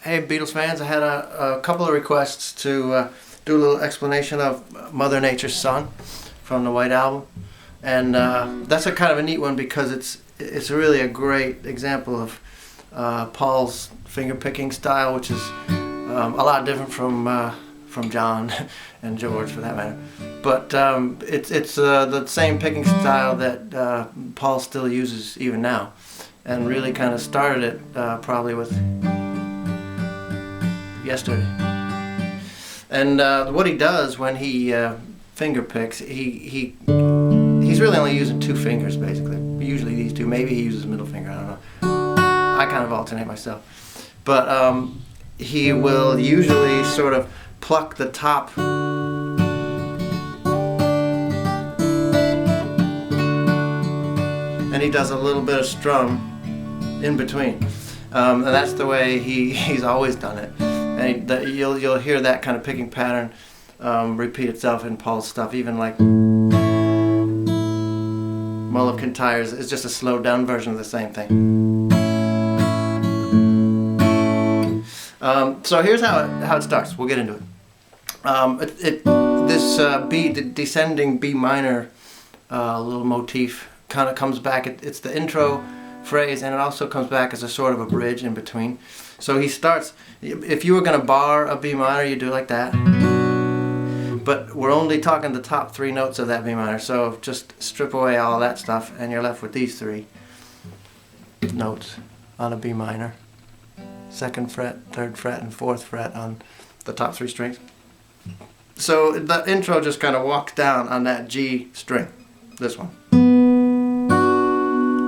Hey Beatles fans, I had a couple of requests to do a little explanation of Mother Nature's Son from the White Album, and that's a kind of a neat one because it's really a great example of Paul's finger picking style, which is a lot different from John and George for that matter. But it's the same picking style that Paul still uses even now, and really kind of started it probably with Yesterday. And what he does when he finger picks, he's really only using two fingers basically. Usually these two. Maybe he uses middle finger. I don't know. I kind of alternate myself. But he will usually sort of pluck the top and he does a little bit of strum in between. And that's the way he's always done it. And you'll hear that kind of picking pattern repeat itself in Paul's stuff. Even like Mull of Kintyre's is just a slowed down version of the same thing. So here's how it starts. We'll get into it. This the descending B minor little motif kind of comes back. It's the intro phrase, and it also comes back as a sort of a bridge in between. So he starts, if you were going to bar a B minor, you do it like that. But we're only talking the top three notes of that B minor, so just strip away all that stuff and you're left with these three notes on a B minor. 2nd fret, 3rd fret, and 4th fret on the top three strings. So the intro just kind of walks down on that G string, this one.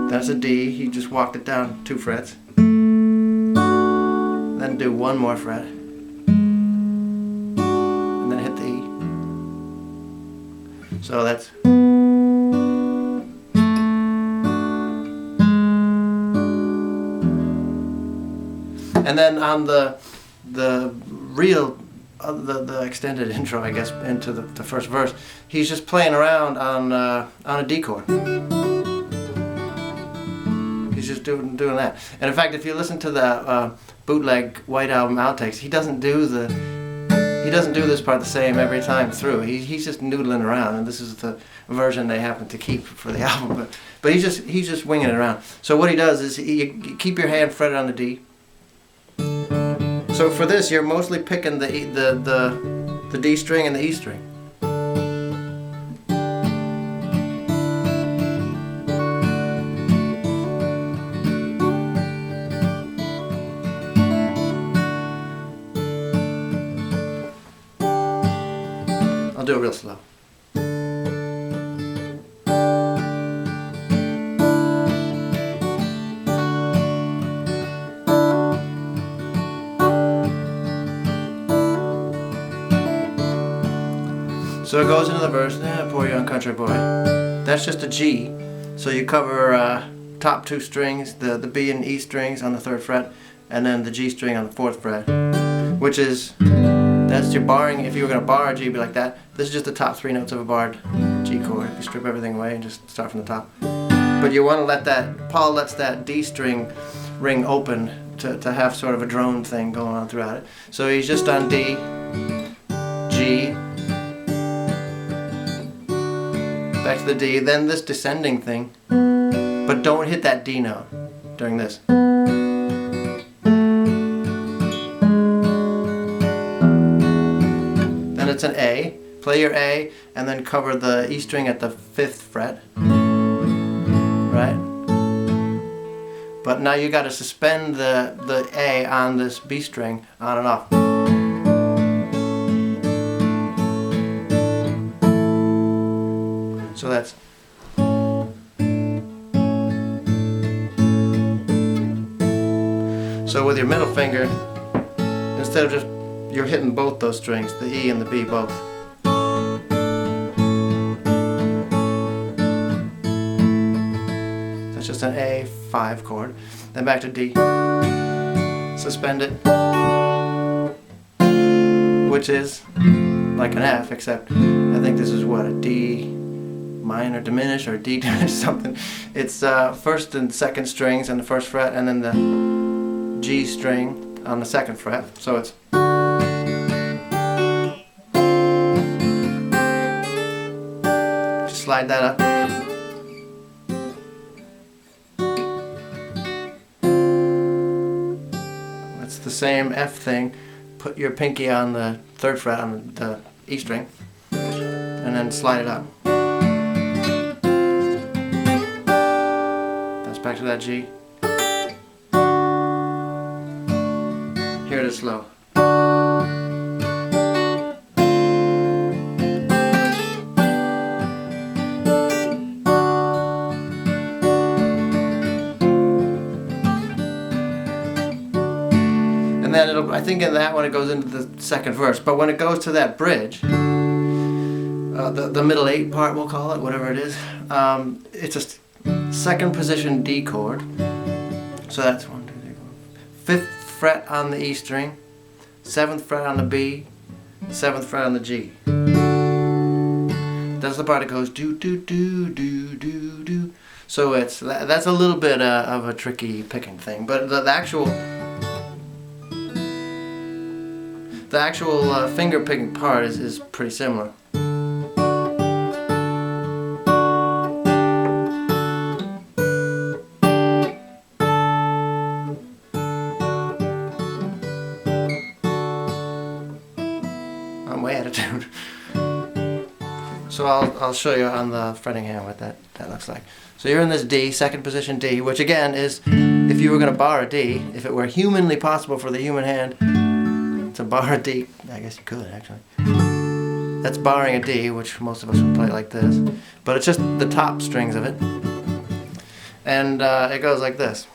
That's a D, he just walked it down 2 frets. Then do 1 more fret. And then hit the E. So that's... And then on the real, the extended intro, I guess, into the first verse, he's just playing around on a D chord. He's just doing that. And in fact, if you listen to the bootleg White Album outtakes, he doesn't do this part the same every time through. He's just noodling around, and this is the version they happen to keep for the album. But he's just winging it around. So what he does is you keep your hand fretted on the D. So for this, you're mostly picking the D string and the E string. I'll do it real slow. So it goes into the verse, poor young country boy. That's just a G. So you cover top 2 strings, the B and E strings on the 3rd fret, and then the G string on the 4th fret, which is, that's your barring. If you were going to bar a G, it'd be like that. This is just the top 3 notes of a barred G chord. You strip everything away and just start from the top. But you want to let that, Paul lets that D string ring open to have sort of a drone thing going on throughout it. So he's just on D, G, back to the D, then this descending thing, but don't hit that D note during this. Then it's an A, play your A, and then cover the E string at the 5th fret, right? But now you got to suspend the A on this B string on and off. So that's so with your middle finger, instead of just, you're hitting both those strings, the E and the B both. That's just an A5 chord. Then back to D. Suspend it, which is like an F, except I think this is what, a D minor diminished or D diminished something. It's 1st and 2nd strings on the 1st fret, and then the G string on the 2nd fret. So it's just slide that up. It's the same F thing. Put your pinky on the 3rd fret on the E string, and then slide it up. That's back to that G. Here it is slow. And then I think in that one it goes into the 2nd verse, but when it goes to that bridge, the middle 8 part, we'll call it, whatever it is, it's a 2nd position D chord. So that's 1, 2, 3, 4. 5th fret on the E string, 7th fret on the B, 7th fret on the G. That's the part that goes do do do do do do. So that's a little bit of a tricky picking thing, but the actual finger picking part is pretty similar. I'm way out of tune. So I'll show you on the fretting hand what that looks like. So you're in this D, 2nd position D, which again is, if you were going to bar a D, if it were humanly possible for the human hand to bar a D, I guess you could actually. That's barring a D, which most of us would play like this. But it's just the top strings of it. And it goes like this.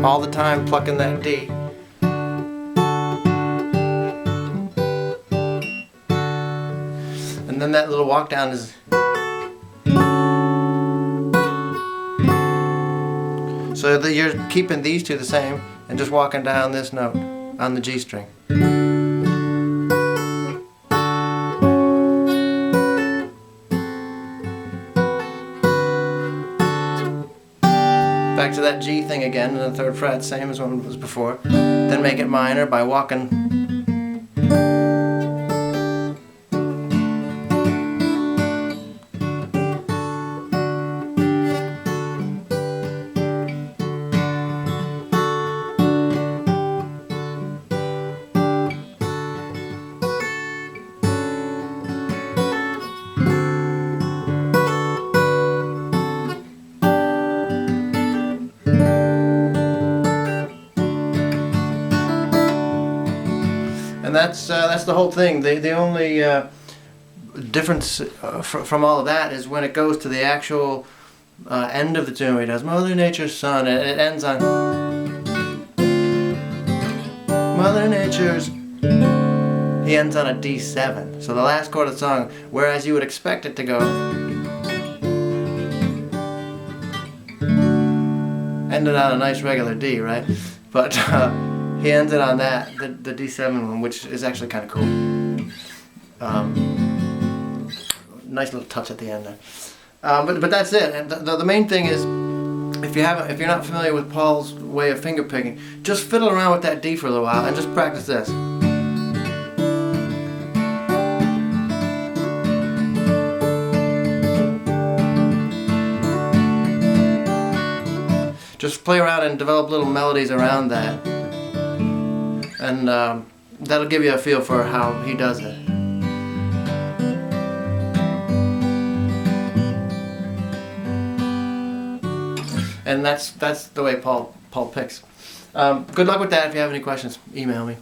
All the time plucking that D. And then that little walk down is. So that you're keeping these two the same and just walking down this note on the G string. Back to that G thing again in the 3rd fret, same as when it was before. Then make it minor by walking. And that's the whole thing. The only difference from all of that is when it goes to the actual end of the tune where he does Mother Nature's Son, and it ends on Mother Nature's. He ends on a D7. So the last chord of the song, whereas you would expect it to go, ended on a nice regular D, right? But he ends it on that, the D7 one, which is actually kind of cool. Nice little touch at the end there. But that's it. And the main thing is, if you're not familiar with Paul's way of finger picking, just fiddle around with that D for a little while and just practice this. Just play around and develop little melodies around that, and that'll give you a feel for how he does it. And that's the way Paul picks. Good luck with that. If you have any questions, email me.